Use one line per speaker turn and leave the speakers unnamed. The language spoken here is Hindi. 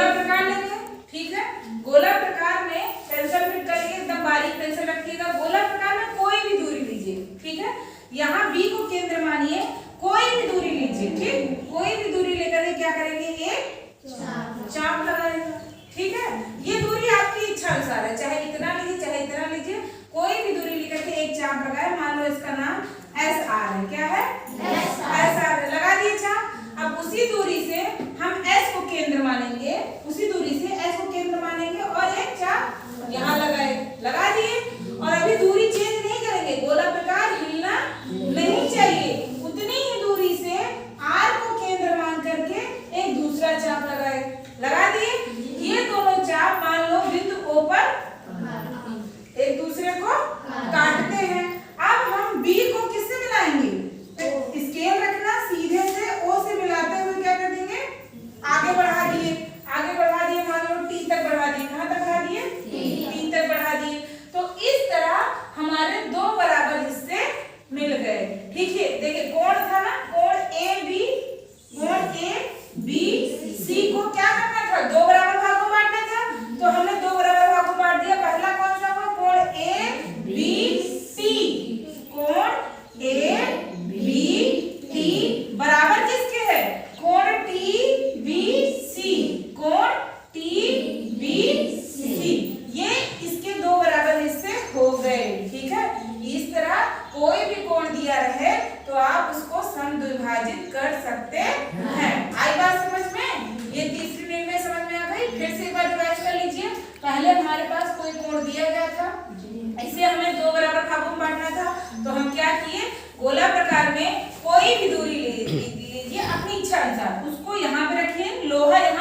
गोला प्रकार लेंगे, ठीक है। गोला प्रकार में पेंसिल फिट करिए, एकदम बारीक पेंसिल रखिएगा। गोला प्रकार में कोई भी दूरी लीजिए, ठीक है। यहाँ B को केंद्र मानिए, कोई भी दूरी लीजिए, ठीक। कोई भी दूरी लेकर के क्या करेंगे, एक चाप लगाएंगे, ठीक है। ये दूरी आपकी इच्छा अनुसार है, चाहे इतना लीजिए चाहे इतना लीजिए, कोई भी दूरी लेकर के एक चाप लगाए। मान लो इसका नाम SR है, क्या है, SR है, लगा दिए चाप। अब उसी दूरी से हम S को केंद्र मानेंगे, उसी दूरी से S को केंद्र मानेंगे और एक चाप यहाँ लगाए, लगा दिए। और अभी दूरी चेंज नहीं करेंगे, गोला प्रकार हिलना नहीं चाहिए। उतनी ही दूरी से R को केंद्र मान करके एक दूसरा चाप लगाए, लगा दिए। ये दोनों चाप मान लो बिंदु O पर एक दूसरे को काटते हैं। अब हम B को किससे मिलाएंगे, स्केल रखना, सीधे से O से मिलाते हुए क्या कर देंगे, आगे बढ़ा दिए, आगे बढ़ा दिए, मान लो T तक बढ़ा दिए। कहां तक बढ़ा दिए, T तक बढ़ा दिए। तो इस तरह हमारे दो बराबर हिस्से मिल गए, ठीक है। देखिए कोण था ना, कोण ABC को क्या करना था, दो बराबर भागों में बांटना था। तो हमने दो बराबर भागों में बांट दिया। पहला कौन सा हुआ, कोण ABC, कोण ABT बराबर किसके है, कोण TBC, कोण TBC। ये इसके दो बराबर हिस्से हो गए, ठीक है। इस तरह कोई भी कोण दिया रहे तो आप उसको समद्विभाजित कर सकते हैं। आई बात समझ में, ये तीसरी निर्णय समझ में आ गई। फिर से एक बार रिवाइज कर लीजिए। पहले हमारे पास कोई कोण दिया गया था, इसे हमें दो बराबर भागों में बांटना था। तो हम क्या किए, गोला प्रकार में कोई भी दूरी लीजिए अपनी इच्छा अनुसार, उसको यहाँ पे रखिए, लोहा यहाँ